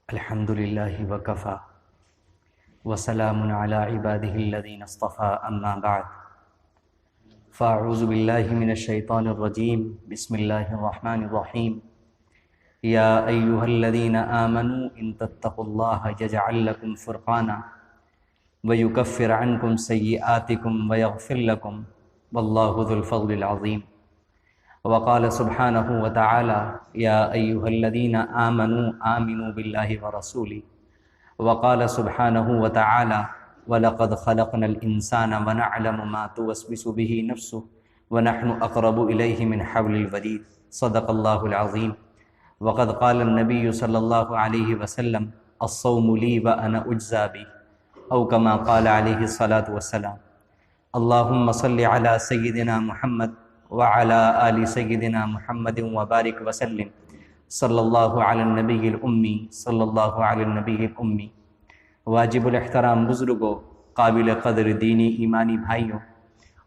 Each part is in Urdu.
الحمد لله وكفى وسلام على عباده الذين اصطفى أما بعد فأعوذ بالله من الشيطان الرجيم بسم الله الرحمن الرحيم يا أيها الذين آمنوا إن تتقوا الله يجعل لكم فرقانا ويكفر عنكم سيئاتكم ويغفر لكم والله ذو الفضل العظيم وقال سبحانه وتعالى يا أيها الذين آمنوا آمنوا بالله ورسوله وقال سبحانه وتعالى وَلَقَدْ خَلَقْنَا الْإِنسَانَ وَنَعْلَمُ مَا تُوَسْوِسُ بِهِ نَفْسُهُ وَنَحْنُ أَقْرَبُ إِلَيْهِ مِنْ حَبْلِ الْوَرِيدِ صدق الله العظيم وقد قال النبي صلى الله عليه وسلم الصوم لي وأنا أجزى به أو كما قال عليه الصلاة والسلام اللهم صل على سيدنا محمد وعلى آل سيدنا محمد وبارك وسلم صلی اللہ علی النبی الامی صلی اللہ علی النبی الامی۔ واجب الاحترام بزرگوں، قابل قدر دینی ایمانی بھائیوں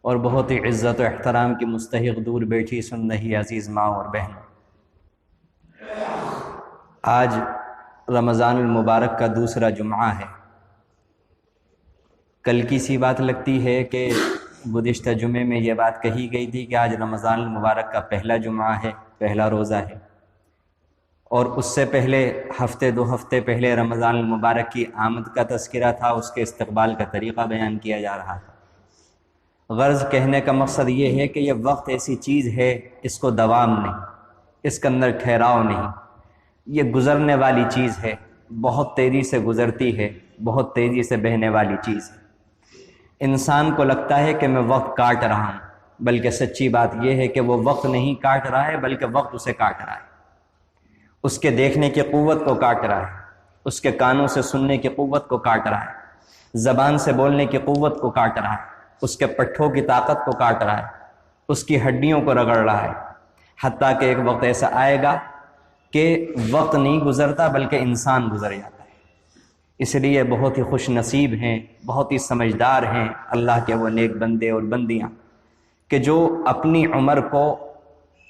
اور بہت ہی عزت و احترام کی مستحق دور بیٹھی سن رہی عزیز ماں اور بہنوں، آج رمضان المبارک کا دوسرا جمعہ ہے۔ کل کی سی بات لگتی ہے کہ گزشتہ جمعے میں یہ بات کہی گئی تھی کہ آج رمضان المبارک کا پہلا جمعہ ہے، پہلا روزہ ہے، اور اس سے پہلے دو ہفتے پہلے رمضان المبارک کی آمد کا تذکرہ تھا، اس کے استقبال کا طریقہ بیان کیا جا رہا تھا۔ غرض کہنے کا مقصد یہ ہے کہ یہ وقت ایسی چیز ہے، اس کو دوام نہیں، اس کے اندر ٹھہراؤ نہیں، یہ گزرنے والی چیز ہے، بہت تیزی سے گزرتی ہے، بہت تیزی سے بہنے والی چیز ہے۔ انسان کو لگتا ہے کہ میں وقت کاٹ رہا ہوں، بلکہ سچی بات یہ ہے کہ وہ وقت نہیں کاٹ رہا ہے بلکہ وقت اسے کاٹ رہا ہے۔ اس کے دیکھنے کی قوت کو کاٹ رہا ہے، اس کے کانوں سے سننے کی قوت کو کاٹ رہا ہے، زبان سے بولنے کی قوت کو کاٹ رہا ہے، اس کے پٹھوں کی طاقت کو کاٹ رہا ہے، اس کی ہڈیوں کو رگڑ رہا ہے، حتیٰ کہ ایک وقت ایسا آئے گا کہ وقت نہیں گزرتا بلکہ انسان گزر جاتا ہے۔ اس لیے بہت ہی خوش نصیب ہیں، بہت ہی سمجھدار ہیں اللہ کے وہ نیک بندے اور بندیاں کہ جو اپنی عمر کو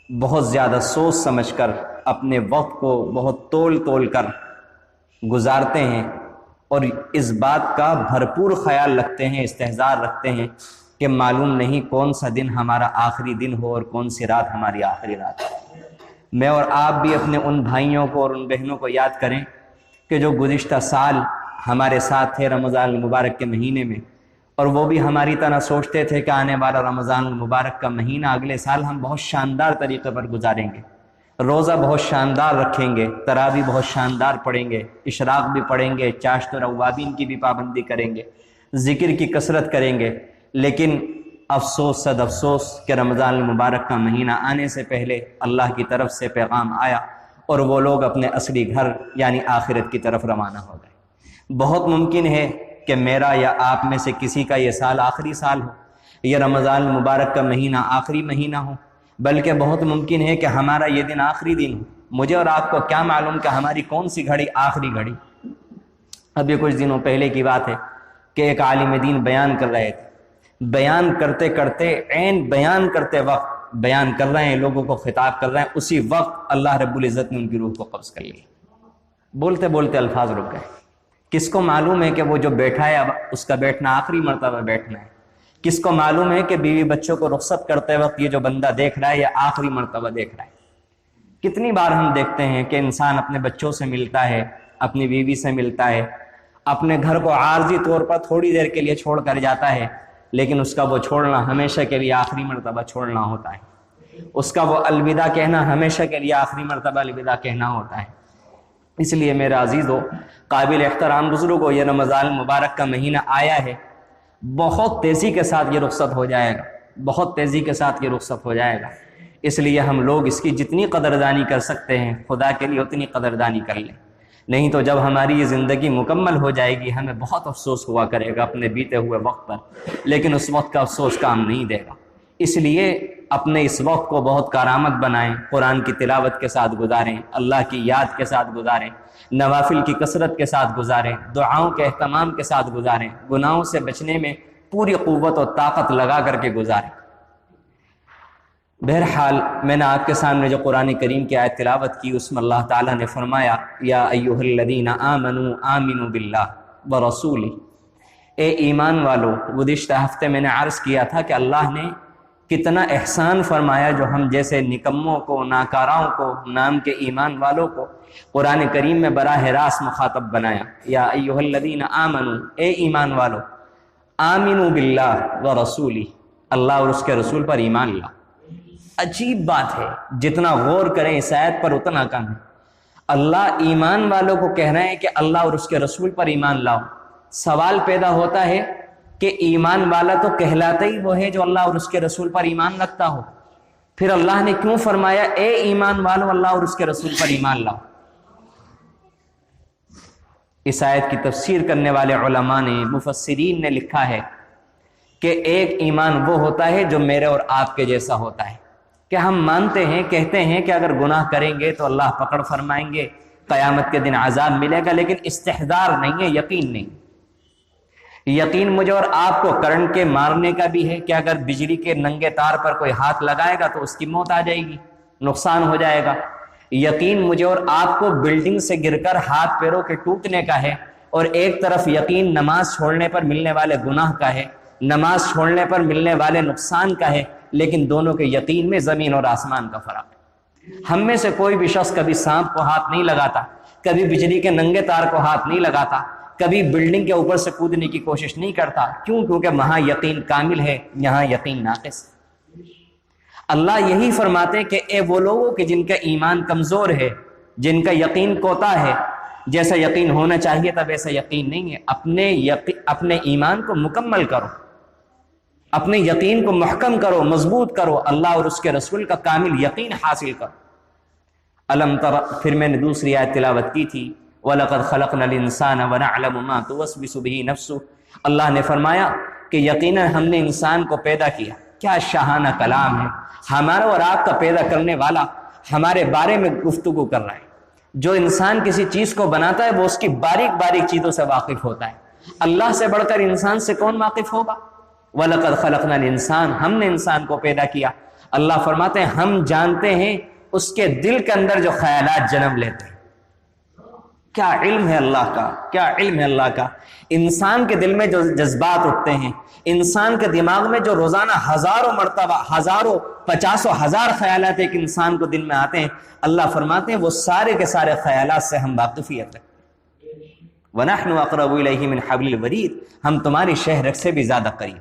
بہت زیادہ سوچ سمجھ کر، اپنے وقت کو بہت تول کر گزارتے ہیں، اور اس بات کا بھرپور خیال رکھتے ہیں، استحضار رکھتے ہیں کہ معلوم نہیں کون سا دن ہمارا آخری دن ہو اور کون سی رات ہماری آخری رات ہو۔ میں اور آپ بھی اپنے ان بھائیوں کو اور ان بہنوں کو یاد کریں کہ جو گزشتہ سال ہمارے ساتھ تھے رمضان المبارک کے مہینے میں، اور وہ بھی ہماری طرح سوچتے تھے کہ آنے والا رمضان المبارک کا مہینہ اگلے سال ہم بہت شاندار طریقے پر گزاریں گے، روزہ بہت شاندار رکھیں گے، تراویح بہت شاندار پڑھیں گے، اشراق بھی پڑھیں گے، چاشت اور اوابین کی بھی پابندی کریں گے، ذکر کی کثرت کریں گے۔ لیکن افسوس صد افسوس کہ رمضان المبارک کا مہینہ آنے سے پہلے اللہ کی طرف سے پیغام آیا اور وہ لوگ اپنے اصلی گھر یعنی آخرت کی طرف روانہ ہو گئے۔ بہت ممکن ہے کہ میرا یا آپ میں سے کسی کا یہ سال آخری سال ہو، یہ رمضان المبارک کا مہینہ آخری مہینہ ہو، بلکہ بہت ممکن ہے کہ ہمارا یہ دن آخری دن ہو۔ مجھے اور آپ کو کیا معلوم کہ ہماری کون سی گھڑی آخری گھڑی۔ ابھی کچھ دنوں پہلے کی بات ہے کہ ایک عالم دین بیان کر رہے تھے، بیان کرتے کرتے عین بیان کرتے وقت بیان کر رہے ہیں، لوگوں کو خطاب کر رہے ہیں، اسی وقت اللہ رب العزت نے ان کی روح کو قبض کر لیا۔ بولتے بولتے الفاظ رک گئے۔ کس کو معلوم ہے کہ وہ جو بیٹھا ہے اب اس کا بیٹھنا آخری مرتبہ بیٹھنا ہے؟ کس کو معلوم ہے کہ بیوی بچوں کو رخصت کرتے وقت یہ جو بندہ دیکھ رہا ہے یہ آخری مرتبہ دیکھ رہا ہے؟ کتنی بار ہم دیکھتے ہیں کہ انسان اپنے بچوں سے ملتا ہے، اپنی بیوی سے ملتا ہے، اپنے گھر کو عارضی طور پر تھوڑی دیر کے لیے چھوڑ کر جاتا ہے، لیکن اس کا وہ چھوڑنا ہمیشہ کے لیے آخری مرتبہ چھوڑنا ہوتا ہے، اس کا وہ الوداع کہنا ہمیشہ کے لیے آخری مرتبہ الوداع کہنا ہوتا ہے۔ اس لیے میرے عزیزو، قابل احترام بزرگوں، یہ رمضان المبارک کا مہینہ آیا ہے، بہت تیزی کے ساتھ یہ رخصت ہو جائے گا، بہت تیزی کے ساتھ یہ رخصت ہو جائے گا۔ اس لیے ہم لوگ اس کی جتنی قدردانی کر سکتے ہیں خدا کے لیے اتنی قدردانی کر لیں، نہیں تو جب ہماری یہ زندگی مکمل ہو جائے گی ہمیں بہت افسوس ہوا کرے گا اپنے بیتے ہوئے وقت پر، لیکن اس وقت کا افسوس کام نہیں دے گا۔ اس لیے اپنے اس وقت کو بہت کارآمد بنائیں، قرآن کی تلاوت کے ساتھ گزاریں، اللہ کی یاد کے ساتھ گزاریں، نوافل کی کثرت کے ساتھ گزاریں، دعاؤں کے اہتمام کے ساتھ گزاریں، گناہوں سے بچنے میں پوری قوت اور طاقت لگا کر کے گزاریں۔ بہرحال میں نے آپ کے سامنے جو قرآن کریم کی آیت تلاوت کی اس میں اللہ تعالیٰ نے فرمایا یا ایھا الذین آمنوا آمنوا باللہ ورسولہ، اے ایمان والو۔ گزشتہ ہفتے میں نے عرض کیا تھا کہ اللہ نے کتنا احسان فرمایا جو ہم جیسے نکموں کو، ناکاراؤں کو، نام کے ایمان والوں کو قرآن کریم میں براہ راست مخاطب بنایا۔ یا ایھا الذین آمنوا، اے ایمان والو، آمنوا باللہ ورسولہ، اللہ اور اس کے رسول پر ایمان لاؤ۔ عجیب بات ہے، جتنا غور کریں اس آیت پر اتنا کم ہے۔ اللہ ایمان والوں کو کہہ رہے ہیں کہ اللہ اور اس کے رسول پر ایمان لاؤ۔ سوال پیدا ہوتا ہے کہ ایمان والا تو کہلاتا ہی وہ ہے جو اللہ اور اس کے رسول پر ایمان رکھتا ہو، پھر اللہ نے کیوں فرمایا اے ایمان والو اللہ اور اس کے رسول پر ایمان لاؤ؟ اس آیت کی تفسیر کرنے والے علماء نے، مفسرین نے لکھا ہے کہ ایک ایمان وہ ہوتا ہے جو میرے اور آپ کے جیسا ہوتا ہے، کہ ہم مانتے ہیں، کہتے ہیں کہ اگر گناہ کریں گے تو اللہ پکڑ فرمائیں گے، قیامت کے دن عذاب ملے گا، لیکن استحضار نہیں ہے، یقین نہیں۔ یقین مجھے اور آپ کو کرنٹ کے مارنے کا بھی ہے کہ اگر بجلی کے ننگے تار پر کوئی ہاتھ لگائے گا تو اس کی موت آ جائے گی، نقصان ہو جائے گا۔ یقین مجھے اور آپ کو بلڈنگ سے گر کر ہاتھ پیروں کے ٹوٹنے کا ہے، اور ایک طرف یقین نماز چھوڑنے پر ملنے والے گناہ کا ہے، نماز چھوڑنے پر ملنے والے نقصان کا ہے، لیکن دونوں کے یقین میں زمین اور آسمان کا فرق ہے۔ ہم میں سے کوئی بھی شخص کبھی سانپ کو ہاتھ نہیں لگاتا، کبھی بجلی کے ننگے تار کو ہاتھ نہیں لگاتا، کبھی بلڈنگ کے اوپر سے کودنے کی کوشش نہیں کرتا۔ کیوں؟ کیونکہ وہاں یقین کامل ہے، یہاں یقین ناقص ہے۔ اللہ یہی فرماتے ہیں کہ اے وہ لوگوں کہ جن کا ایمان کمزور ہے، جن کا یقین کوتا ہے، جیسا یقین ہونا چاہیے تھا ویسا یقین نہیں ہے، اپنے ایمان کو مکمل کرو، اپنے یقین کو محکم کرو، مضبوط کرو، اللہ اور اس کے رسول کا کامل یقین حاصل کرو۔ الم تر، پھر میں نے دوسری آیت تلاوت کی تھی، وَلَقَدْ خَلَقْنَا الْإِنسَانَ وَنَعْلَمُ مَا تُوَسْوِسُ بِهِ نَفْسُهُ، اللہ نے فرمایا کہ یقیناً ہم نے انسان کو پیدا کیا۔ کیا شاہانہ کلام ہے، ہمارا اور آپ کا پیدا کرنے والا ہمارے بارے میں گفتگو کر رہا ہے۔ جو انسان کسی چیز کو بناتا ہے وہ اس کی باریک باریک چیزوں سے واقف ہوتا ہے، اللہ سے بڑھ کر انسان سے کون واقف ہوگا؟ وَلَقَدْ خَلَقْنَا الْإِنسَانَ، ہم نے انسان کو پیدا کیا۔ اللہ فرماتے ہیں ہم جانتے ہیں اس کے دل کے اندر جو خیالات جنم لیتے ہیں۔ کیا علم ہے اللہ کا، کیا علم ہے اللہ کا۔ انسان کے دل میں جو جذبات اٹھتے ہیں، انسان کے دماغ میں جو روزانہ ہزاروں مرتبہ، ہزاروں، پچاسوں ہزار خیالات ایک انسان کو دل میں آتے ہیں، اللہ فرماتے ہیں وہ سارے کے سارے خیالات سے ہم واقفیت رکھتے ہیں۔ وَنَحْنُ أَقْرَبُ إِلَيْهِ مِنْ حَبْلِ الْوَرِيدِ، ہم تمہاری شہ رگ سے بھی زیادہ قریب۔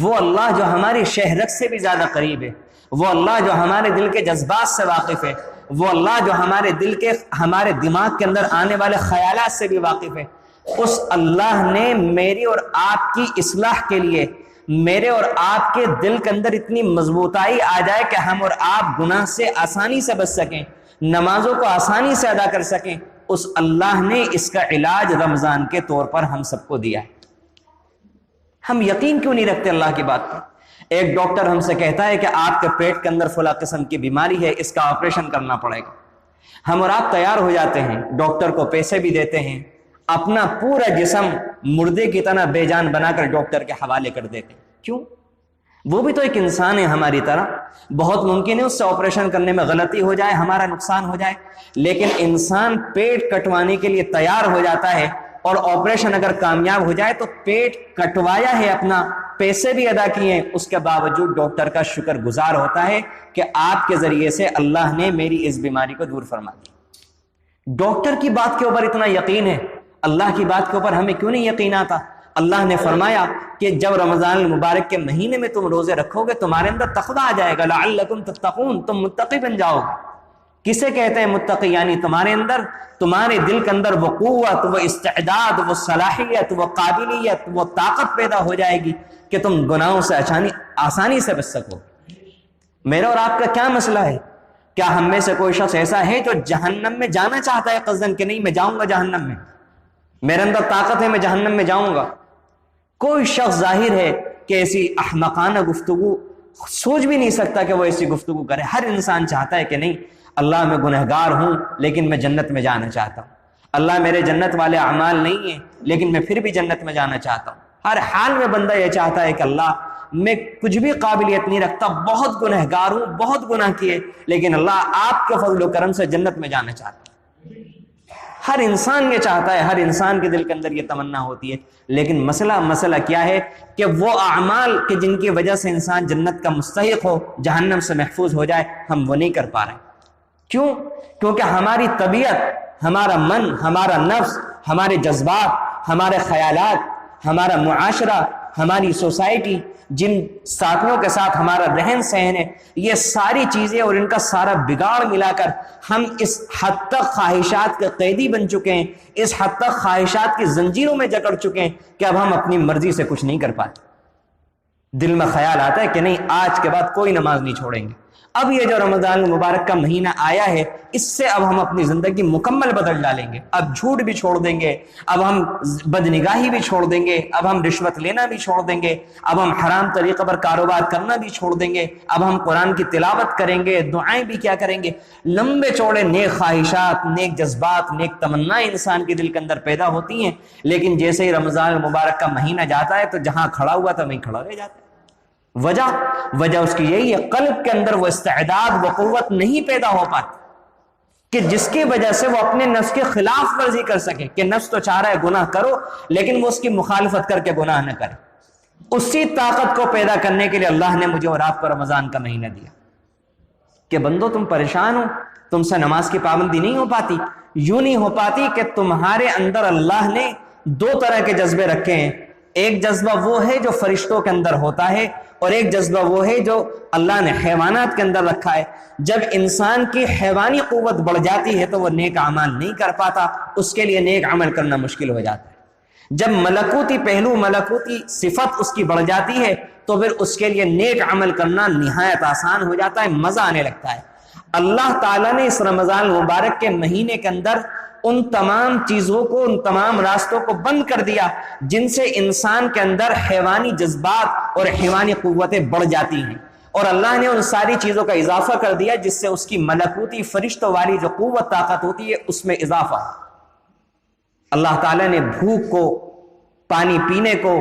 وہ اللہ جو ہماری شہ رگ سے بھی زیادہ قریب ہے، وہ اللہ جو ہمارے دل کے جذبات سے واقف ہے، وہ اللہ جو ہمارے دل کے، ہمارے دماغ کے اندر آنے والے خیالات سے بھی واقف ہے، اس اللہ نے میری اور آپ کی اصلاح کے لیے، میرے اور آپ کے دل کے اندر اتنی مضبوطائی آ جائے کہ ہم اور آپ گناہ سے آسانی سے بچ سکیں، نمازوں کو آسانی سے ادا کر سکیں، اس اللہ نے اس کا علاج رمضان کے طور پر ہم سب کو دیا ہے۔ ہم یقین کیوں نہیں رکھتے اللہ کی بات پر؟ ایک ڈاکٹر ہم سے کہتا ہے کہ آپ کے پیٹ کے اندر فلاں قسم کی بیماری ہے، اس کا آپریشن کرنا پڑے گا۔ ہم اور آپ تیار ہو جاتے ہیں، ڈاکٹر کو پیسے بھی دیتے ہیں، اپنا پورا جسم مردے کی طرح بے جان بنا کر ڈاکٹر کے حوالے کر دیتے ہیں۔ کیوں؟ وہ بھی تو ایک انسان ہے ہماری طرح، بہت ممکن ہے اس سے آپریشن کرنے میں غلطی ہو جائے، ہمارا نقصان ہو جائے، لیکن انسان پیٹ کٹوانے کے لیے تیار ہو جاتا ہے، اور آپریشن اگر کامیاب ہو جائے تو پیٹ کٹوایا ہے اپنا، پیسے بھی ادا کیے ہیں، اس کے باوجود ڈاکٹر کا شکر گزار ہوتا ہے کہ آپ کے ذریعے سے اللہ نے میری اس بیماری کو دور فرما دی۔ ڈاکٹر کی بات کے اوپر اتنا یقین ہے، اللہ کی بات کے اوپر ہمیں کیوں نہیں یقین آتا؟ اللہ نے فرمایا کہ جب رمضان المبارک کے مہینے میں تم روزے رکھو گے تمہارے اندر تقویٰ آ جائے گا، لعلکم تتقون، تم متقی بن جاؤ گے۔ کسے کہتے ہیں متقی؟ یعنی تمہارے اندر، تمہارے دل کے اندر وہ قوت، وہ استعداد، وہ صلاحیت، وہ قابلیت، وہ طاقت پیدا ہو جائے گی کہ تم گناہوں سے آسانی سے بچ سکو۔ میرا اور آپ کا کیا مسئلہ ہے؟ کیا ہم میں سے کوئی شخص ایسا ہے جو جہنم میں جانا چاہتا ہے قصدن کہ نہیں میں جاؤں گا جہنم میں، میرے اندر طاقت ہے میں جہنم میں جاؤں گا؟ کوئی شخص ظاہر ہے کہ ایسی احمقانہ گفتگو سوچ بھی نہیں سکتا کہ وہ ایسی گفتگو کرے۔ ہر انسان چاہتا ہے کہ نہیں اللہ میں گنہگار ہوں لیکن میں جنت میں جانا چاہتا ہوں، اللہ میرے جنت والے اعمال نہیں ہیں لیکن میں پھر بھی جنت میں جانا چاہتا ہوں۔ ہر حال میں بندہ یہ چاہتا ہے کہ اللہ میں کچھ بھی قابلیت نہیں رکھتا، بہت گنہگار ہوں، بہت گناہ کیے، لیکن اللہ آپ کے فضل و کرم سے جنت میں جانا چاہتا ہے۔ ہر انسان یہ چاہتا ہے، ہر انسان کے دل کے اندر یہ تمنا ہوتی ہے، لیکن مسئلہ کیا ہے کہ وہ اعمال کہ جن کی وجہ سے انسان جنت کا مستحق ہو، جہنم سے محفوظ ہو جائے، ہم وہ نہیں کر پا رہے۔ کیوں؟ کیونکہ ہماری طبیعت، ہمارا من، ہمارا نفس، ہمارے جذبات، ہمارے خیالات، ہمارا معاشرہ، ہماری سوسائٹی، جن ساتھیوں کے ساتھ ہمارا رہن سہن ہے، یہ ساری چیزیں اور ان کا سارا بگاڑ ملا کر ہم اس حد تک خواہشات کے قیدی بن چکے ہیں، اس حد تک خواہشات کی زنجیروں میں جکڑ چکے ہیں کہ اب ہم اپنی مرضی سے کچھ نہیں کر پاتے۔ دل میں خیال آتا ہے کہ نہیں، آج کے بعد کوئی نماز نہیں چھوڑیں گے۔ اب یہ جو رمضان المبارک کا مہینہ آیا ہے، اس سے اب ہم اپنی زندگی مکمل بدل ڈالیں گے۔ اب جھوٹ بھی چھوڑ دیں گے، اب ہم بدنگاہی بھی چھوڑ دیں گے، اب ہم رشوت لینا بھی چھوڑ دیں گے، اب ہم حرام طریقے پر کاروبار کرنا بھی چھوڑ دیں گے، اب ہم قرآن کی تلاوت کریں گے، دعائیں بھی کیا کریں گے۔ لمبے چوڑے نیک خواہشات، نیک جذبات، نیک تمنائیں انسان کے دل کے اندر پیدا ہوتی ہیں، لیکن جیسے ہی رمضان المبارک کا مہینہ جاتا ہے تو جہاں کھڑا ہوا تھا وہیں کھڑا رہ جاتا ہے۔ وجہ اس کی یہی ہے، قلب کے اندر وہ استعداد، وہ قوت نہیں پیدا ہو پاتی کہ جس کی وجہ سے وہ اپنے نفس کے خلاف ورزی کر سکے، کہ نفس تو چاہ رہا ہے گناہ کرو، لیکن وہ اس کی مخالفت کر کے گناہ نہ کرے۔ اسی طاقت کو پیدا کرنے کے لیے اللہ نے مجھے اور آپ کو رمضان کا مہینہ دیا کہ بندو تم پریشان ہو، تم سے نماز کی پابندی نہیں ہو پاتی، یوں نہیں ہو پاتی کہ تمہارے اندر اللہ نے دو طرح کے جذبے رکھے ہیں۔ ایک جذبہ وہ ہے جو فرشتوں کے اندر ہوتا ہے، اور ایک جذبہ وہ ہے جو اللہ نے حیوانات کے اندر رکھا ہے۔ جب انسان کی حیوانی قوت بڑھ جاتی ہے تو وہ نیک اعمال نہیں کر پاتا، اس کے لیے نیک عمل کرنا مشکل ہو جاتا ہے۔ جب ملکوتی پہلو، ملکوتی صفت اس کی بڑھ جاتی ہے تو پھر اس کے لیے نیک عمل کرنا نہایت آسان ہو جاتا ہے، مزہ آنے لگتا ہے۔ اللہ تعالیٰ نے اس رمضان المبارک کے مہینے کے اندر ان تمام چیزوں کو، ان تمام راستوں کو بند کر دیا جن سے انسان کے اندر حیوانی جذبات اور حیوانی قوتیں بڑھ جاتی ہیں، اور اللہ نے ان ساری چیزوں کا اضافہ کر دیا جس سے اس کی ملکوتی فرشتوں والی جو قوت، طاقت ہوتی ہے، اس میں اضافہ۔ اللہ تعالیٰ نے بھوک کو، پانی پینے کو،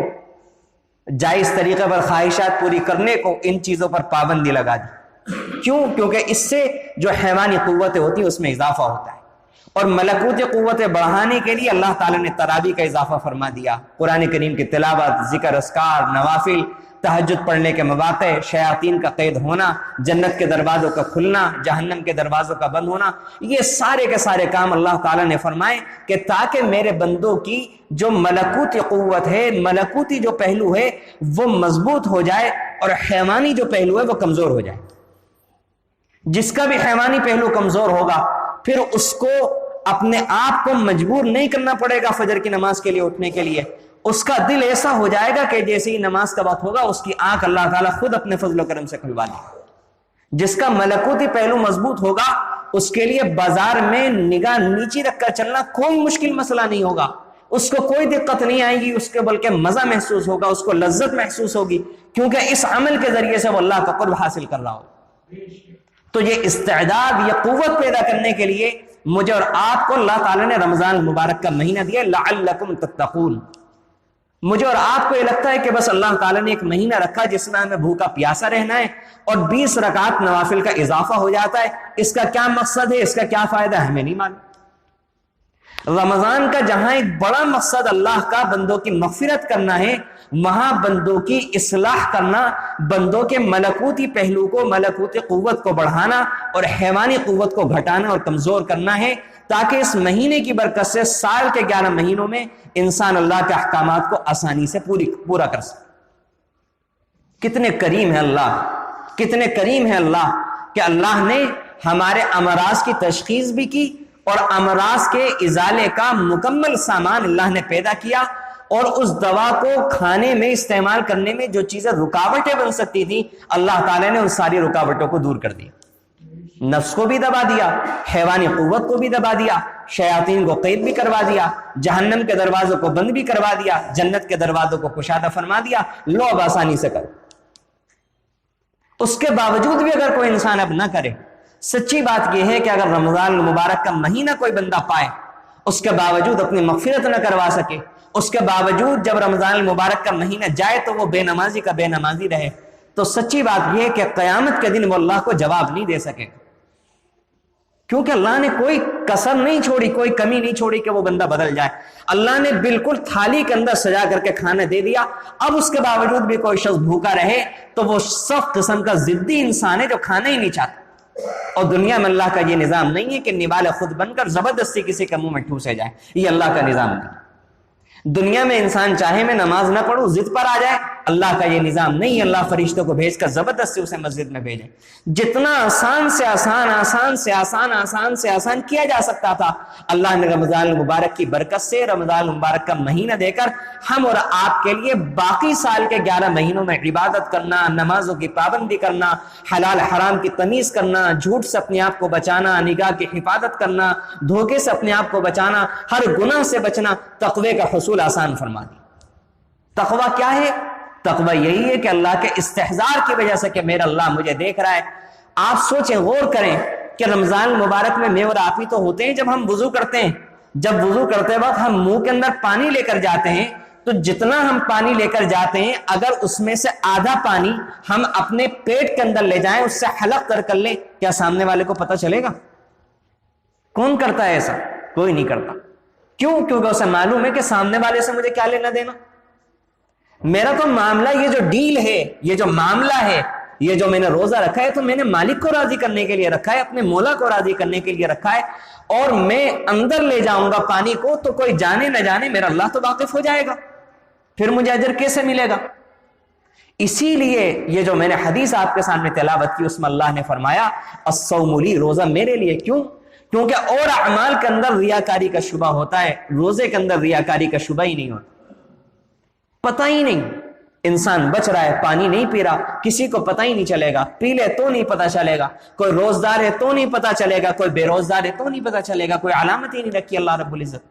جائز طریقے پر خواہشات پوری کرنے کو، ان چیزوں پر پابندی لگا دی۔ کیوں؟ کیونکہ اس سے جو حیوانی قوتیں ہوتی ہیں اس میں اضافہ ہوتا ہے، اور ملکوتی قوتیں بڑھانے کے لیے اللہ تعالیٰ نے تراویح کا اضافہ فرما دیا۔ قرآن کریم کی تلاوت، ذکر، اذکار، نوافل، تہجد پڑھنے کے مواقع، شیاطین کا قید ہونا، جنت کے دروازوں کا کھلنا، جہنم کے دروازوں کا بند ہونا، یہ سارے کے سارے کام اللہ تعالیٰ نے فرمائے کہ تاکہ میرے بندوں کی جو ملکوتی قوت ہے، ملکوتی جو پہلو ہے، وہ مضبوط ہو جائے، اور حیوانی جو پہلو ہے وہ کمزور ہو جائے۔ جس کا بھی حیوانی پہلو کمزور ہوگا، پھر اس کو اپنے آپ کو مجبور نہیں کرنا پڑے گا فجر کی نماز کے لیے اٹھنے کے لیے، اس کا دل ایسا ہو جائے گا کہ جیسے ہی نماز کا وقت ہوگا اس کی آنکھ اللہ تعالیٰ خود اپنے فضل و کرم سے کھلوا دے گا۔ جس کا ملکوتی پہلو مضبوط ہوگا اس کے لیے بازار میں نگاہ نیچی رکھ کر چلنا کوئی مشکل مسئلہ نہیں ہوگا، اس کو کوئی دقت نہیں آئے گی، اس کے بلکہ مزہ محسوس ہوگا، اس کو لذت محسوس ہوگی، کیونکہ اس عمل کے ذریعے سے وہ اللہ کا قرب حاصل کر رہا ہوگا۔ تو یہ استعداد، یہ قوت پیدا کرنے کے لیے مجھے اور آپ کو اللہ تعالیٰ نے رمضان المبارک کا مہینہ دیا، لعلکم تتقون۔ مجھے اور آپ کو یہ لگتا ہے کہ بس اللہ تعالیٰ نے ایک مہینہ رکھا جس میں ہمیں بھوکا پیاسا رہنا ہے اور 20 رکعت نوافل کا اضافہ ہو جاتا ہے، اس کا کیا مقصد ہے، اس کا کیا فائدہ ہے، ہمیں نہیں معلوم۔ رمضان کا جہاں ایک بڑا مقصد اللہ کا بندوں کی مغفرت کرنا ہے، وہاں بندوں کی اصلاح کرنا، بندوں کے ملکوتی پہلو کو، ملکوتی قوت کو بڑھانا اور حیوانی قوت کو گھٹانا اور کمزور کرنا ہے، تاکہ اس مہینے کی برکت سے سال کے 11 مہینوں میں انسان اللہ کے احکامات کو آسانی سے پورا کر سکے۔ کتنے کریم ہے اللہ، کتنے کریم ہے اللہ کہ اللہ نے ہمارے امراض کی تشخیص بھی کی، اور امراض کے ازالے کا مکمل سامان اللہ نے پیدا کیا، اور اس دوا کو کھانے میں، استعمال کرنے میں جو چیزیں رکاوٹیں بن سکتی تھی، اللہ تعالیٰ نے ان ساری رکاوٹوں کو دور کر دیا۔ نفس کو بھی دبا دیا، حیوانی قوت کو بھی دبا دیا، شیاطین کو قید بھی کروا دیا، جہنم کے دروازوں کو بند بھی کروا دیا، جنت کے دروازوں کو کشادہ فرما دیا، لو اب آسانی سے کرو۔ اس کے باوجود بھی اگر کوئی انسان اب نہ کرے، سچی بات یہ ہے کہ اگر رمضان المبارک کا مہینہ کوئی بندہ پائے، اس کے باوجود اپنی مغفرت نہ کروا سکے، اس کے باوجود جب رمضان المبارک کا مہینہ جائے تو وہ بے نمازی کا بے نمازی رہے، تو سچی بات یہ ہے کہ قیامت کے دن وہ اللہ کو جواب نہیں دے سکے، کیونکہ اللہ نے کوئی کسر نہیں چھوڑی، کوئی کمی نہیں چھوڑی کہ وہ بندہ بدل جائے۔ اللہ نے بالکل تھالی کے اندر سجا کر کے کھانا دے دیا، اب اس کے باوجود بھی کوئی شخص بھوکا رہے تو وہ سخت قسم کا ضدی انسان ہے جو کھانا ہی نہیں چاہتا۔ اور دنیا میں اللہ کا یہ نظام نہیں ہے کہ نوال خود بن کر زبردستی کسی کے منہ میں ٹھوسے جائے، یہ اللہ کا نظام نہیں۔ دنیا میں انسان چاہے میں نماز نہ پڑھوں ضد پر آ جائے، اللہ کا یہ نظام نہیں ہے۔ اللہ فرشتوں کو بھیج کر زبردستی اسے مسجد میں بھیجے۔ جتنا آسان سے آسان آسان سے آسان آسان سے آسان کیا جا سکتا تھا، اللہ نے رمضان المبارک کی برکت سے رمضان المبارک کا مہینہ دے کر ہم اور آپ کے لیے باقی سال کے 11 مہینوں میں عبادت کرنا، نمازوں کی پابندی کرنا، حلال حرام کی تمیز کرنا، جھوٹ سے اپنے آپ کو بچانا، نگاہ کی حفاظت کرنا، دھوکے سے اپنے آپ کو بچانا، ہر گناہ سے بچنا، تقوی کا حصول آسان فرما دی۔ تقوی کیا ہے؟ تقوی یہی ہے کہ اللہ کے استحضار کی وجہ سے کہ میرا اللہ مجھے دیکھ رہا ہے۔ آپ سوچیں، غور کریں کہ رمضان المبارک میں اور آپ ہی تو ہوتے ہیں جب ہم وضو کرتے ہیں، جب وضو کرتے وقت ہم منہ کے اندر پانی لے کر جاتے ہیں تو جتنا ہم پانی لے کر جاتے ہیں اگر اس میں سے آدھا پانی ہم اپنے پیٹ کے اندر لے جائیں، اس سے حلق کر لیں، کیا سامنے والے کو پتہ چلے گا؟ کون کرتا ہے ایسا؟ کوئی نہیں کرتا۔ کیوں؟ کیونکہ اسے معلوم ہے کہ سامنے والے سے مجھے کیا لینا دینا، میرا تو معاملہ یہ جو ڈیل ہے، یہ جو معاملہ ہے، یہ جو میں نے روزہ رکھا ہے تو میں نے مالک کو راضی کرنے کے لیے رکھا ہے، اپنے مولا کو راضی کرنے کے لیے رکھا ہے، اور میں اندر لے جاؤں گا پانی کو تو کوئی جانے نہ جانے میرا اللہ تو واقف ہو جائے گا، پھر مجھے اجر کیسے ملے گا؟ اسی لیے یہ جو میں نے حدیث آپ کے سامنے تلاوت کی اس میں اللہ نے فرمایا الصوم لی، روزہ میرے لیے۔ کیوں؟ کیونکہ اور اعمال کے اندر ریاکاری کا شبہ ہوتا ہے، روزے کے اندر ریاکاری کا شبہ ہی نہیں ہوتا۔ پتہ ہی نہیں، انسان بچ رہا ہے، پانی نہیں پی رہا، کسی کو پتہ ہی نہیں چلے گا، پی لے تو نہیں پتہ چلے گا، کوئی روزدار ہے تو نہیں پتہ چلے گا، کوئی بے روزدار ہے تو نہیں پتہ چلے گا، کوئی علامت ہی نہیں رکھی اللہ رب العزت۔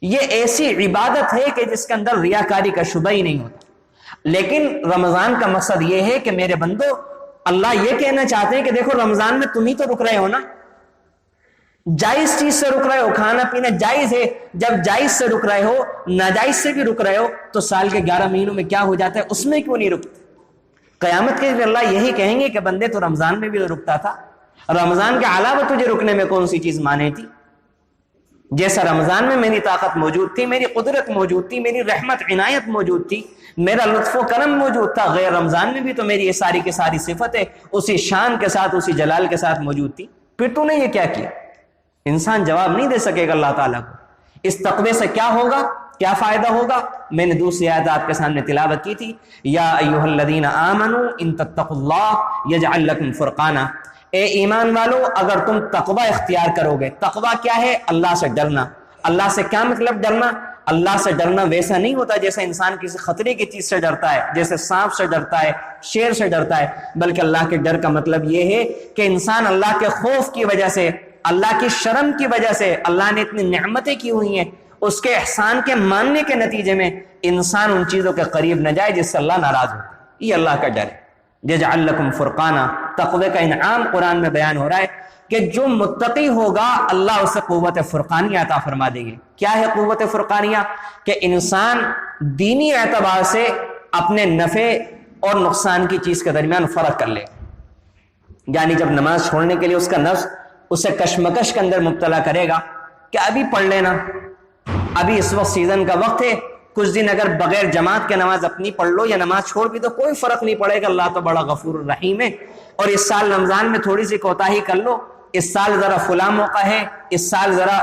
یہ ایسی عبادت ہے کہ جس کے اندر ریاکاری کا شبہ ہی نہیں ہوتا۔ لیکن رمضان کا مقصد یہ ہے کہ میرے بندو، اللہ یہ کہنا چاہتے ہیں کہ دیکھو رمضان میں تم ہی تو رک رہے ہو نا، جائز چیز سے رک رہے ہو، کھانا پینا جائز ہے، جب جائز سے رک رہے ہو، ناجائز سے بھی رک رہے ہو تو سال کے 11 مہینوں میں کیا ہو جاتا ہے، اس میں کیوں نہیں رکتے؟ قیامت کے دن اللہ یہی کہیں گے کہ بندے تو رمضان میں بھی رکتا تھا، رمضان کے علاوہ تجھے رکنے میں کون سی چیز مانے تھی؟ جیسا رمضان میں میری طاقت موجود تھی، میری قدرت موجود تھی، میری رحمت عنایت موجود تھی، میرا لطف و کرم موجود تھا، غیر رمضان میں بھی تو میری یہ ساری کی ساری صفتیں اسی شان کے ساتھ، اسی جلال کے ساتھ موجود تھی، پھر تو نے یہ کیا کیا؟ انسان جواب نہیں دے سکے گا اللہ تعالیٰ کو۔ اس تقوی سے کیا ہوگا، کیا فائدہ ہوگا؟ میں نے دوسری آیت آپ کے سامنے تلاوت کی تھی، یا ایھا الذین آمنوا ان تتقوا اللہ یجعل لکم فرقانا، اے ایمان والو اگر تم تقوی اختیار کرو گے۔ تقوی کیا ہے؟ اللہ سے ڈرنا۔ اللہ سے کیا مطلب ڈرنا؟ اللہ سے ڈرنا ویسا نہیں ہوتا جیسے انسان کسی خطرے کی چیز سے ڈرتا ہے، جیسے سانپ سے ڈرتا ہے، شیر سے ڈرتا ہے، بلکہ اللہ کے ڈر کا مطلب یہ ہے کہ انسان اللہ کے خوف کی وجہ سے، اللہ کی شرم کی وجہ سے، اللہ نے اتنی نعمتیں کی ہوئی ہیں، اس کے احسان کے ماننے کے نتیجے میں انسان ان چیزوں کے قریب نہ جائے جس سے اللہ ناراض ہو۔ یہ اللہ کا ڈر ہے۔ یجعل لکم فرقانا، تقوی کا انعام قرآن میں بیان ہو رہا ہے کہ جو متقی ہوگا اللہ اسے قوت فرقانیہ عطا فرما دے گی۔ کیا ہے قوت فرقانیہ؟ کہ انسان دینی اعتبار سے اپنے نفع اور نقصان کی چیز کے درمیان فرق کر لے، یعنی جب نماز چھوڑنے کے لیے اس کا نفس اسے کشمکش کے اندر مبتلا کرے گا کہ ابھی پڑھ لینا، ابھی اس وقت سیزن کا وقت ہے، کچھ دن اگر بغیر جماعت کے نماز اپنی پڑھ لو یا نماز چھوڑ بھی تو کوئی فرق نہیں پڑے گا، اللہ تو بڑا غفور الرحیم ہے، اور اس سال رمضان میں تھوڑی سی کوتاہی کر لو، اس سال ذرا فلاں موقع ہے، اس سال ذرا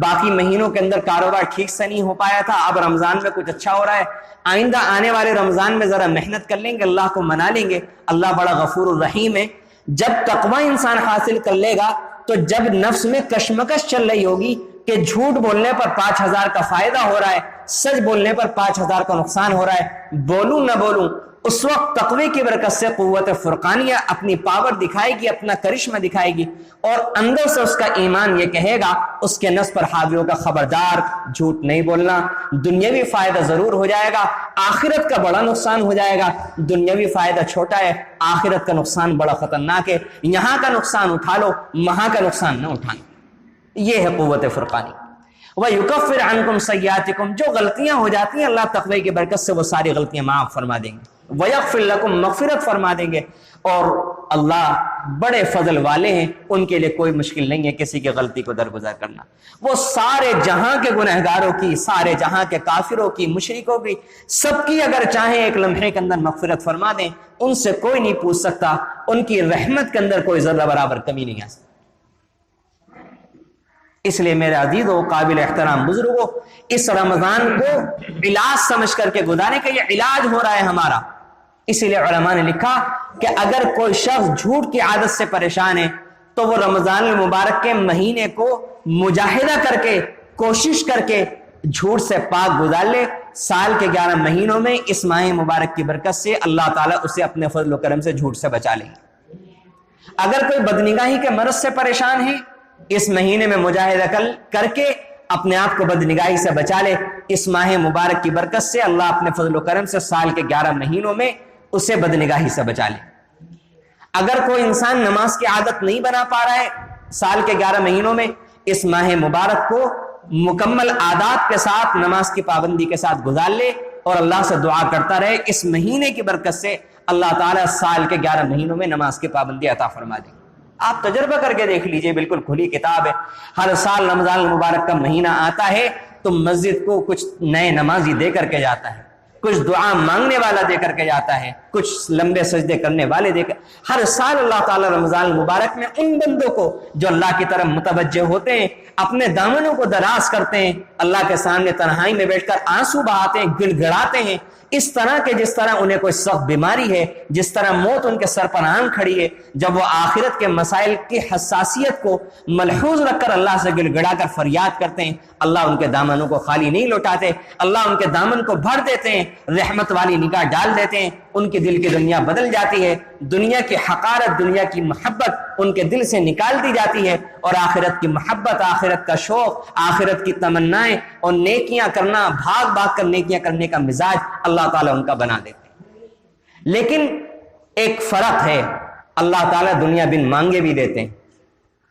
باقی مہینوں کے اندر کاروبار ٹھیک سے نہیں ہو پایا تھا، اب رمضان میں کچھ اچھا ہو رہا ہے، آئندہ آنے والے رمضان میں ذرا محنت کر لیں گے، اللہ کو منا لیں گے، اللہ بڑا غفور الرحیم ہے۔ جب تقوی انسان حاصل کر لے گا تو جب نفس میں کشمکش چل رہی ہوگی کہ جھوٹ بولنے پر 5000 کا فائدہ ہو رہا ہے، سچ بولنے پر 5000 کا نقصان ہو رہا ہے، بولوں نہ بولوں، اس وقت تقوی کی برکت سے قوت فرقانیہ اپنی پاور دکھائے گی، اپنا کرشمہ دکھائے گی، اور اندر سے اس کا ایمان یہ کہے گا، اس کے نفس پر حاوی ہوگا خبردار جھوٹ نہیں بولنا، دنیاوی فائدہ ضرور ہو جائے گا، آخرت کا بڑا نقصان ہو جائے گا، دنیاوی فائدہ چھوٹا ہے، آخرت کا نقصان بڑا خطرناک ہے، یہاں کا نقصان اٹھا لو، وہاں کا نقصان نہ اٹھانا۔ یہ ہے قوت فرقانی۔ وَيُكَفِّرْ عَنْكُمْ سَيِّئَاتِكُمْ، جو غلطیاں ہو جاتی ہیں اللہ تقوی کی برکت سے وہ ساری غلطیاں معاف فرما دیں گے، وَيَغْفِرْ لَكُمْ، مغفرت فرما دیں گے، اور اللہ بڑے فضل والے ہیں، ان کے لیے کوئی مشکل نہیں ہے کسی کی غلطی کو درگزر کرنا۔ وہ سارے جہاں کے گنہگاروں کی، سارے جہاں کے کافروں کی، مشرکوں کی، سب کی اگر چاہیں ایک لمحے کے اندر مغفرت فرما دیں، ان سے کوئی نہیں پوچھ سکتا، ان کی رحمت کے اندر کوئی ذرہ برابر کمی نہیں آ سکتی۔ اس لیے میرے عزیز و قابل احترام بزرگوں، اس رمضان کو علاج سمجھ کر کے گزارنے کا، یہ علاج ہو رہا ہے ہمارا۔ اسی لیے علماء نے لکھا کہ اگر کوئی شخص جھوٹ کی عادت سے پریشان ہے تو وہ رمضان المبارک کے مہینے کو مجاہدہ کر کے، کوشش کر کے جھوٹ سے پاک گزار لے، سال کے 11 مہینوں میں اس ماہ مبارک کی برکت سے اللہ تعالیٰ اسے اپنے فضل و کرم سے جھوٹ سے بچا لیں گے۔ اگر کوئی بدنگاہی کے مرض سے پریشان ہے، اس مہینے میں مجاہدہ کر کے اپنے آپ کو بدنگاہی سے بچا لے، اس ماہ مبارک کی برکت سے اللہ اپنے فضل و کرم سے سال کے 11 مہینوں میں اسے بدنگاہی سے بچا لے۔ اگر کوئی انسان نماز کی عادت نہیں بنا پا رہا ہے سال کے 11 مہینوں میں، اس ماہ مبارک کو مکمل عادات کے ساتھ، نماز کی پابندی کے ساتھ گزار لے اور اللہ سے دعا کرتا رہے، اس مہینے کی برکت سے اللہ تعالیٰ سال کے 11 مہینوں میں نماز کی پابندی عطا فرما دیں۔ آپ تجربہ کر کے دیکھ لیجئے، بالکل کھلی کتاب ہے۔ ہر سال رمضان المبارک کا مہینہ آتا ہے تو مسجد کو کچھ نئے نمازی دے کر کے جاتا ہے، کچھ دعا مانگنے والا دے کر کے جاتا ہے، کچھ لمبے سجدے کرنے والے دے کر۔ ہر سال اللہ تعالیٰ رمضان المبارک میں ان بندوں کو جو اللہ کی طرف متوجہ ہوتے ہیں، اپنے دامنوں کو دراز کرتے ہیں، اللہ کے سامنے تنہائی میں بیٹھ کر آنسو بہاتے ہیں، گڑ گڑاتے ہیں، اس طرح کہ جس طرح انہیں کوئی سخت بیماری ہے، جس طرح موت ان کے سر پر آن کھڑی ہے، جب وہ آخرت کے مسائل کی حساسیت کو ملحوظ رکھ کر اللہ سے گڑ گڑا کر فریاد کرتے ہیں، اللہ ان کے دامنوں کو خالی نہیں لوٹاتے، اللہ ان کے دامن کو بھر دیتے ہیں، رحمت والی نگاہ ڈال دیتے ہیں، ان کے دل کی دنیا بدل جاتی ہے، دنیا کی حقارت، دنیا کی محبت ان کے دل سے نکال دی جاتی ہے، اور آخرت کی محبت، آخرت کا شوق، آخرت کی تمنائیں اور نیکیاں کرنا، بھاگ بھاگ کر نیکیاں کرنے کا مزاج اللہ تعالیٰ ان کا بنا دیتے ہیں۔ لیکن ایک فرق ہے، اللہ تعالیٰ دنیا بن مانگے بھی دیتے ہیں،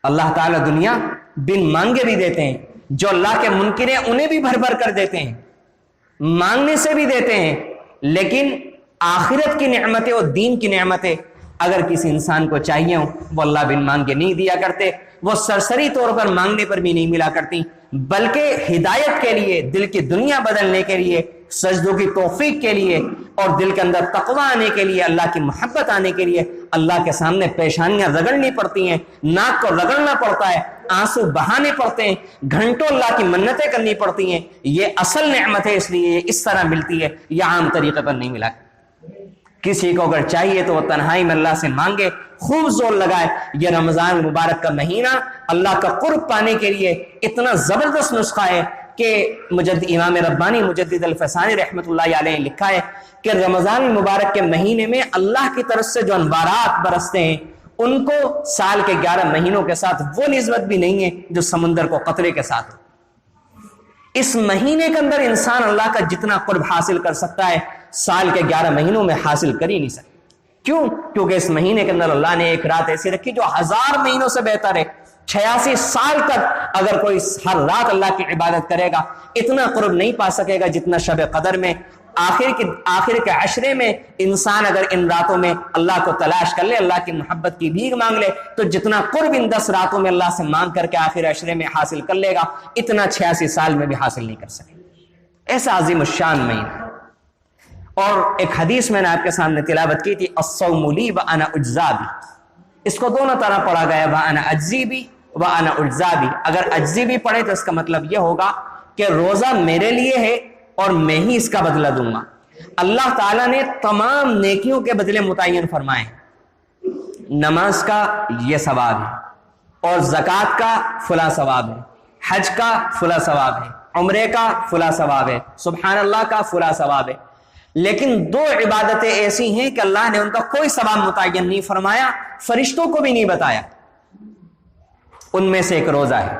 اللہ تعالیٰ دنیا بن مانگے بھی دیتے ہیں، جو اللہ کے منکر ہیں انہیں بھی بھر بھر کر دیتے ہیں، مانگنے سے بھی دیتے ہیں، لیکن آخرت کی نعمتیں اور دین کی نعمتیں اگر کسی انسان کو چاہیے ہوں، وہ اللہ بن مانگ کے نہیں دیا کرتے، وہ سرسری طور پر مانگنے پر بھی نہیں ملا کرتی، بلکہ ہدایت کے لیے، دل کی دنیا بدلنے کے لیے، سجدوں کی توفیق کے لیے، اور دل کے اندر تقویٰ آنے کے لیے، اللہ کی محبت آنے کے لیے اللہ کے سامنے پیشانیاں رگڑنی پڑتی ہیں، ناک کو رگڑنا پڑتا ہے، آنسو بہانے پڑتے ہیں، گھنٹوں اللہ کی منتیں کرنی پڑتی ہیں۔ یہ اصل نعمت ہے، اس لیے یہ اس طرح ملتی ہے، یہ عام طریقے پر نہیں ملا۔ کسی کو اگر چاہیے تو وہ تنہائی میں اللہ سے مانگے، خوب زور لگائے۔ یہ رمضان المبارک کا مہینہ اللہ کا قرب پانے کے لیے اتنا زبردست نسخہ ہے کہ امام ربانی مجدد الفسانی رحمۃ اللہ علیہ نے لکھا ہے کہ رمضان المبارک کے مہینے میں اللہ کی طرف سے جو انوارات برستے ہیں، ان کو سال کے 11 مہینوں کے ساتھ وہ نسبت بھی نہیں ہے جو سمندر کو قطرے کے ساتھ۔ اس مہینے کے اندر انسان اللہ کا جتنا قرب حاصل کر سکتا ہے، سال کے 11 مہینوں میں حاصل کر ہی نہیں سکتا۔ کیوں؟ کیونکہ اس مہینے کے اندر اللہ نے ایک رات ایسی رکھی جو 1000 مہینوں سے بہتر ہے۔ 86 سال تک اگر کوئی ہر رات اللہ کی عبادت کرے گا، اتنا قرب نہیں پا سکے گا جتنا شب قدر میں، آخر کے عشرے میں انسان اگر ان راتوں میں اللہ کو تلاش کر لے، اللہ کی محبت کی بھیک مانگ لے، تو جتنا قرب ان 10 راتوں میں اللہ سے مانگ کر کے آخر عشرے میں حاصل کر لے گا، اتنا 86 سال میں بھی حاصل نہیں کر سکے۔ ایسا عظیم الشان مہینہ۔ اور ایک حدیث میں نے آپ کے سامنے تلاوت کی تھی، الصوم لی وانا اجزا بی، اس کو دونوں طرح پڑھا گیا، وانا اجزی بی وانا اجزا بی۔ اگر اجزی بھی پڑھے تو اس کا مطلب یہ ہوگا کہ روزہ میرے لیے ہے اور میں ہی اس کا بدلہ دوں گا۔ اللہ تعالیٰ نے تمام نیکیوں کے بدلے متعین فرمائے، نماز کا یہ ثواب ہے، اور زکوٰۃ کا فلاں ثواب ہے، حج کا فلاں ثواب ہے، عمرے کا فلاں ثواب ہے، سبحان اللہ کا فلاں ثواب ہے۔ لیکن 2 عبادتیں ایسی ہیں کہ اللہ نے ان کا کوئی ثواب متعین نہیں فرمایا، فرشتوں کو بھی نہیں بتایا۔ ان میں سے ایک روزہ ہے۔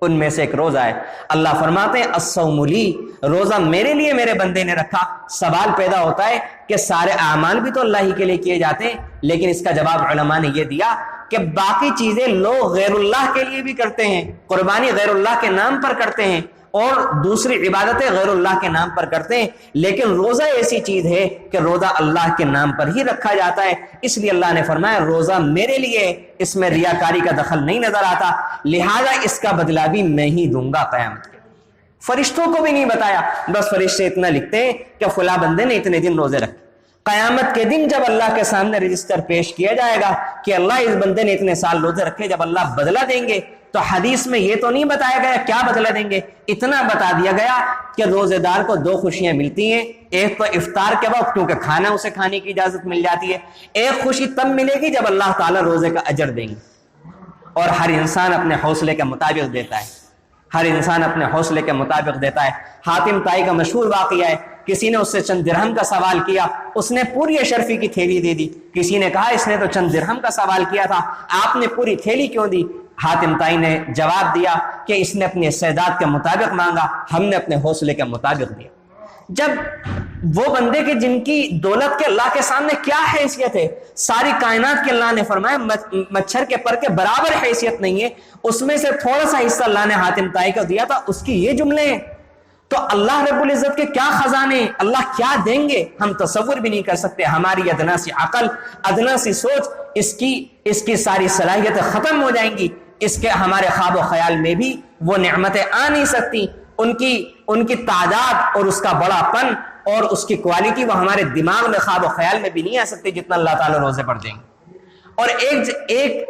ان میں سے ایک روزہ ہے۔ اللہ فرماتے ہیں الصوم لی، روزہ میرے لیے میرے بندے نے رکھا۔ سوال پیدا ہوتا ہے کہ سارے اعمال بھی تو اللہ ہی کے لیے کیے جاتے ہیں، لیکن اس کا جواب علماء نے یہ دیا کہ باقی چیزیں لوگ غیر اللہ کے لیے بھی کرتے ہیں، قربانی غیر اللہ کے نام پر کرتے ہیں اور دوسری عبادتیں غیر اللہ کے نام پر کرتے ہیں، لیکن روزہ ایسی چیز ہے کہ روزہ اللہ کے نام پر ہی رکھا جاتا ہے۔ اس لیے اللہ نے فرمایا روزہ میرے لیے، اس میں ریاکاری کا دخل نہیں نظر آتا، لہذا اس کا بدلہ بھی میں ہی دوں گا قیامت کے۔ فرشتوں کو بھی نہیں بتایا، بس فرشتے اتنا لکھتے ہیں کہ فلاں بندے نے اتنے دن روزے رکھے۔ قیامت کے دن جب اللہ کے سامنے رجسٹر پیش کیا جائے گا کہ اللہ اس بندے نے اتنے سال روزے رکھے، جب اللہ بدلہ دیں گے تو حدیث میں یہ تو نہیں بتایا گیا کیا بدلہ دیں گے، اتنا بتا دیا گیا کہ روزے دار کو دو خوشیاں ملتی ہیں، ایک تو افطار کے وقت کیونکہ کھانا اسے کھانے کی اجازت مل جاتی ہے، ایک خوشی تب ملے گی جب اللہ تعالیٰ روزے کا اجر دیں گے۔ اور ہر انسان اپنے حوصلے کے مطابق دیتا ہے، ہر انسان اپنے حوصلے کے مطابق دیتا ہے۔ حاتم طائی کا مشہور واقعہ ہے، کسی نے اس سے چند درہم کا سوال کیا، اس نے پوری اشرفی کی تھیلی دے دی۔ کسی نے کہا اس نے تو چند درہم کا سوال کیا تھا، آپ نے پوری تھیلی کیوں دی؟ حاتم طائی نے جواب دیا کہ اس نے اپنی استعداد کے مطابق مانگا، ہم نے اپنے حوصلے کے مطابق دیا۔ جب وہ بندے کے جن کی دولت کے اللہ کے سامنے کیا حیثیت ہے، ساری کائنات کے اللہ نے فرمایا مچھر کے پر کے برابر حیثیت نہیں ہے، اس میں سے تھوڑا سا حصہ اللہ نے حاتم طائی کو دیا تھا، اس کی یہ جملے ہیں۔ تو اللہ رب العزت کے کیا خزانے، اللہ کیا دیں گے ہم تصور بھی نہیں کر سکتے۔ ہماری ادنا سی عقل، ادنا سی سوچ، اس کی ساری صلاحیتیں ختم ہو جائیں گی، اس کے ہمارے خواب و خیال میں بھی وہ نعمتیں آ نہیں سکتی، ان کی تعداد اور اس کا بڑا پن اور اس کی کوالٹی وہ ہمارے دماغ میں خواب و خیال میں بھی نہیں آ سکتی جتنا اللہ تعالیٰ روزے پر دیں گے۔ اور ایک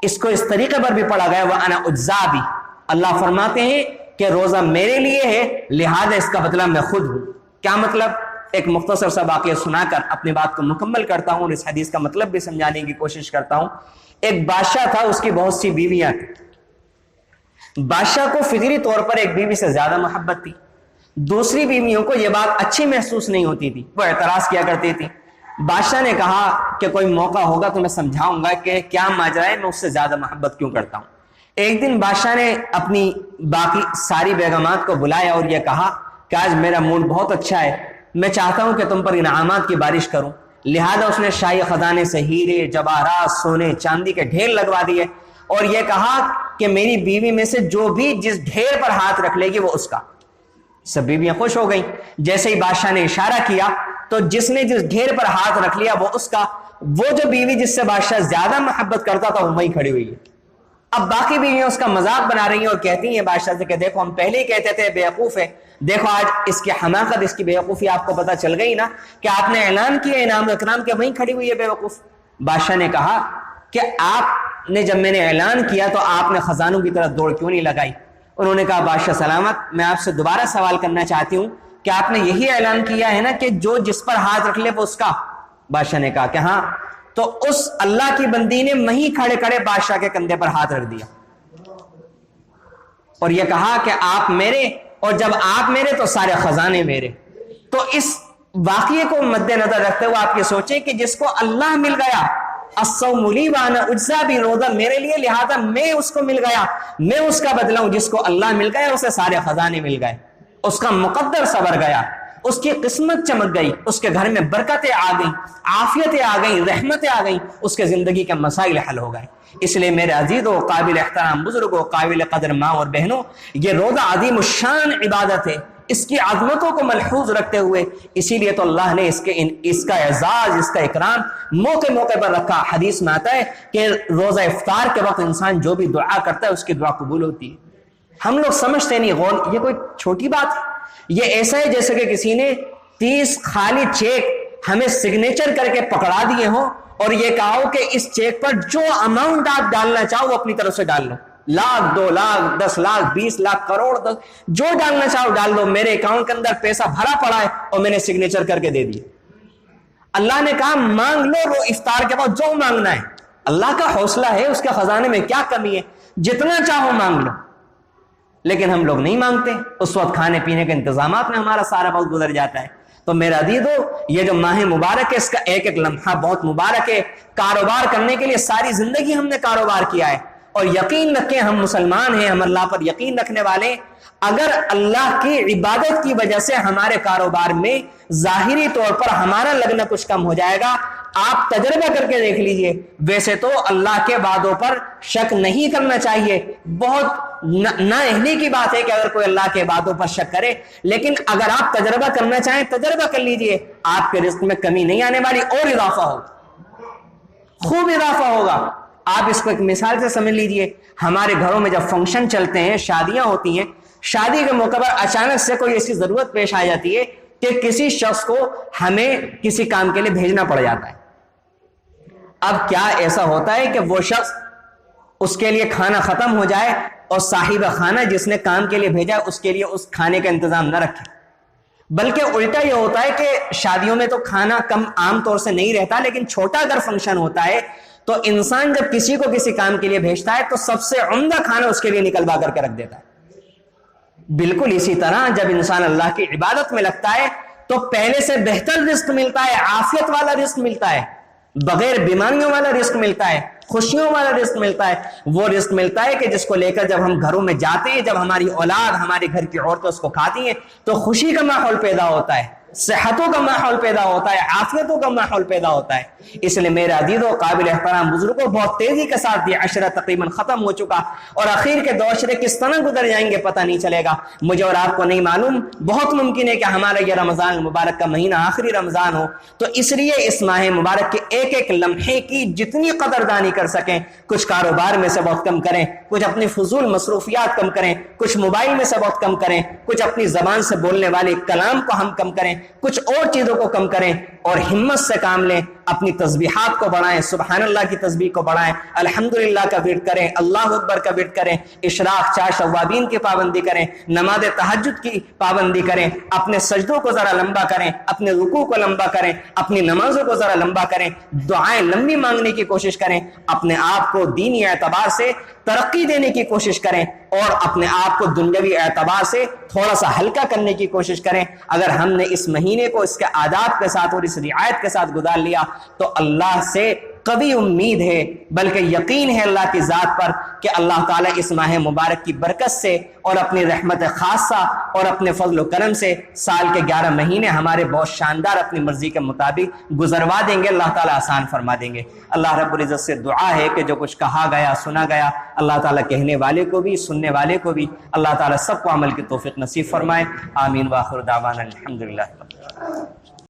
اس کو اس طریقے پر بھی پڑھا گیا وَأَنَا أُجْزَىٰ بِهِ، اللہ فرماتے ہیں کہ روزہ میرے لیے ہے لہذا اس کا بدلہ میں خود ہوں۔ کیا مطلب؟ ایک مختصر سا واقعہ سنا کر اپنی بات کو مکمل کرتا ہوں اور اس حدیث کا مطلب بھی سمجھانے کی کوشش کرتا ہوں۔ ایک بادشاہ تھا، اس کی بہت سی بیویاں تھیں۔ بادشاہ کو فطری طور پر ایک بیوی سے زیادہ محبت تھی، دوسری بیویوں کو یہ بات اچھی محسوس نہیں ہوتی تھی، وہ اعتراض کیا کرتی تھی۔ بادشاہ نے کہا کہ کوئی موقع ہوگا تو میں سمجھاؤں گا کہ کیا ماجرا ہے، میں اس سے زیادہ محبت کیوں کرتا ہوں۔ ایک دن بادشاہ نے اپنی باقی ساری بیگمات کو بلایا اور یہ کہا کہ آج میرا موڈ بہت اچھا ہے، میں چاہتا ہوں کہ تم پر انعامات کی بارش کروں۔ لہذا اس نے شاہی خزانے سے ہیرے، جواہرات، سونے چاندی کے ڈھیر لگوا دیے اور یہ کہا کہ میری بیوی میں سے جو بھی جس ڈھیر پر ہاتھ رکھ لے گی وہ اس کا۔ سب بیویاں خوش ہو گئیں۔ جیسے ہی بادشاہ نے اشارہ کیا تو جس نے جس ڈھیر پر ہاتھ رکھ لیا وہ اس کا۔ وہ جو بیوی جس سے بادشاہ زیادہ محبت کرتا تھا وہ وہیں کھڑی ہوئی ہے۔ اب باقی بیویاں اس کا مذاق بنا رہی ہیں اور کہتی ہیں بادشاہ سے کہ دیکھو ہم پہلے ہی کہتے تھے بیوقوف ہے، دیکھو آج اس کی حماقت، اس کی بیوقوفی آپ کو پتہ چل گئی نا کہ آپ نے اعلان کیا انعام و اکرام کے، وہیں کھڑی ہوئی ہے بیوقوف۔ بادشاہ نے کہا کہ آپ نے جب میں نے اعلان کیا تو آپ نے خزانوں کی طرف دوڑ کیوں نہیں لگائی؟ انہوں نے کہا بادشاہ سلامت، میں آپ سے دوبارہ سوال کرنا چاہتی ہوں کہ آپ نے یہی اعلان کیا ہے نا کہ جو جس پر ہاتھ رکھ لے وہ اس کا؟ بادشاہ نے کہا کہ ہاں۔ تو اس اللہ کی بندی نے وہیں کھڑے کھڑے بادشاہ کے کندھے پر ہاتھ رکھ دیا اور یہ کہا کہ آپ میرے، اور جب آپ میرے تو سارے خزانے میرے۔ تو اس واقعے کو مد نظر رکھتے ہوئے آپ یہ سوچیں کہ جس کو اللہ مل گیا، الصوم لی وأنا أجزىٰ بِهِ، روزہ میرے لیے لہذا میں اس کو مل گیا، میں اس کا بدلہ ہوں۔ جس کو اللہ مل گیا اسے سارے خزانے مل گئے، اس کا مقدر سنور گیا، اس کی قسمت چمک گئی، اس کے گھر میں برکتیں آ گئیں، عافیتیں آ گئیں، رحمتیں آ گئیں، اس کے زندگی کے مسائل حل ہو گئے۔ اس لیے میرے عزیزوں، قابل احترام بزرگوں، قابل قدر ماں اور بہنوں، یہ روزہ عظیم الشان عبادت ہے، اس کی عظمتوں کو ملحوظ رکھتے ہوئے اسی لیے تو اللہ نے اس کا اعزاز، اس کا اکرام موقع موقع پر رکھا۔ حدیث میں آتا ہے کہ روزہ افطار کے وقت انسان جو بھی دعا کرتا ہے اس کی دعا قبول ہوتی ہے۔ ہم لوگ سمجھتے نہیں، غور یہ کوئی چھوٹی بات ہے، یہ ایسا ہے جیسے کہ کسی نے 30 خالی چیک ہمیں سگنیچر کر کے پکڑا دیے ہوں اور یہ کہا ہو کہ اس چیک پر جو اماؤنٹ آپ ڈالنا چاہو وہ اپنی طرف سے ڈال لو، 1,00,000 2,00,000 10,00,000 20,00,000 کروڑ، جو ڈالنا چاہو ڈال دو، میرے اکاؤنٹ کے اندر پیسہ بھرا پڑا ہے اور میں نے سگنیچر کر کے دے دی۔ اللہ نے کہا مانگ لو، وہ افطار کے بعد جو مانگنا ہے، اللہ کا حوصلہ ہے، اس کے خزانے میں کیا کمی ہے، جتنا چاہو مانگ لو۔ لیکن ہم لوگ نہیں مانگتے، اس وقت کھانے پینے کے انتظامات میں ہمارا سارا وقت گزر جاتا ہے۔ تو میرا عزیزو، یہ جو ماہ مبارک ہے اس کا ایک ایک لمحہ بہت مبارک ہے۔ کاروبار کرنے کے لیے ساری زندگی ہم نے کاروبار کیا ہے، اور یقین رکھیں ہم مسلمان ہیں، ہم اللہ پر یقین رکھنے والے، اگر اللہ کی عبادت کی وجہ سے ہمارے کاروبار میں ظاہری طور پر ہمارا لگنا کچھ کم ہو جائے گا، آپ تجربہ کر کے دیکھ لیجئے۔ ویسے تو اللہ کے وعدوں پر شک نہیں کرنا چاہیے، بہت نااہلی کی بات ہے کہ اگر کوئی اللہ کے وعدوں پر شک کرے، لیکن اگر آپ تجربہ کرنا چاہیں تجربہ کر لیجئے، آپ کے رزق میں کمی نہیں آنے والی، اور اضافہ ہوگا، خوب اضافہ ہوگا۔ آپ اس کو ایک مثال سے سمجھ لیجئے، ہمارے گھروں میں جب فنکشن چلتے ہیں، شادیاں ہوتی ہیں، شادی کے موقع پر اچانک سے کوئی ایسی ضرورت پیش آ جاتی ہے کہ کسی شخص کو ہمیں کسی کام کے لیے بھیجنا پڑ جاتا ہے۔ اب کیا ایسا ہوتا ہے کہ وہ شخص اس کے لیے کھانا ختم ہو جائے اور صاحب خانہ جس نے کام کے لیے بھیجا اس کے لیے اس کھانے کا انتظام نہ رکھے؟ بلکہ الٹا یہ ہوتا ہے کہ شادیوں میں تو کھانا کم عام طور سے نہیں رہتا، لیکن چھوٹا اگر فنکشن ہوتا ہے تو انسان جب کسی کو کسی کام کے لیے بھیجتا ہے تو سب سے عمدہ کھانا اس کے لیے نکلوا کر کے رکھ دیتا ہے۔ بالکل اسی طرح جب انسان اللہ کی عبادت میں لگتا ہے تو پہلے سے بہتر رزق ملتا ہے، عافیت والا رزق ملتا ہے، بغیر بیماریوں والا رزق ملتا ہے، خوشیوں والا رزق ملتا ہے، وہ رزق ملتا ہے کہ جس کو لے کر جب ہم گھروں میں جاتے ہیں، جب ہماری اولاد، ہمارے گھر کی عورتیں اس کو کھاتی ہیں تو خوشی کا ماحول پیدا ہوتا ہے، صحتوں کا ماحول پیدا ہوتا ہے، عافیتوں کا ماحول پیدا ہوتا ہے۔ اس لیے میرے عزیزوں، قابل احترام بزرگوں، بہت تیزی کے ساتھ یہ عشرہ تقریباً ختم ہو چکا، اور اخیر کے 2 عشرے کس طرح گزر جائیں گے پتہ نہیں چلے گا، مجھے اور آپ کو نہیں معلوم۔ بہت ممکن ہے کہ ہمارا یہ رمضان المبارک کا مہینہ آخری رمضان ہو، تو اس لیے اس ماہ مبارک کے ایک ایک لمحے کی جتنی قدردانی کر سکیں، کچھ کاروبار میں سے بہت کم کریں، کچھ اپنی فضول مصروفیات کم کریں، کچھ موبائل میں سے بہت کم کریں، کچھ اپنی زبان سے بولنے والے کلام کو ہم کم کریں، کچھ اور چیزوں کو کم کریں، اور ہمت سے کام لیں، اپنی تسبیحات کو بڑھائیں، سبحان اللہ کی تسبیح کو بڑھائیں، الحمدللہ کا ورد کریں، اللہ اکبر کا ورد کریں، اشراق 4 شوابین کی پابندی کریں، نماز تہجد کی پابندی کریں، اپنے سجدوں کو ذرا لمبا کریں، اپنے رکوع کو لمبا کریں، اپنی نمازوں کو ذرا لمبا کریں، دعائیں لمبی مانگنے کی کوشش کریں، اپنے آپ کو دینی اعتبار سے ترقی دینے کی کوشش کریں، اور اپنے آپ کو دنیاوی اعتبار سے تھوڑا سا ہلکا کرنے کی کوشش کریں۔ اگر ہم نے اس مہینے کو اس کے آداب کے ساتھ اور اس رعایت کے ساتھ گزار لیا تو اللہ سے قوی امید ہے، بلکہ یقین ہے اللہ کی ذات پر کہ اللہ تعالیٰ اس ماہ مبارک کی برکت سے اور اپنی رحمت خاصہ اور اپنے فضل و کرم سے سال کے 11 مہینے ہمارے بہت شاندار اپنی مرضی کے مطابق گزروا دیں گے، اللہ تعالیٰ آسان فرما دیں گے۔ اللہ رب العزت سے دعا ہے کہ جو کچھ کہا گیا، سنا گیا، اللہ تعالیٰ کہنے والے کو بھی، سننے والے کو بھی اللہ تعالیٰ سب کو عمل کی توفیق نصیب فرمائے۔ آمین۔ وآخر دعوانا الحمدللہ۔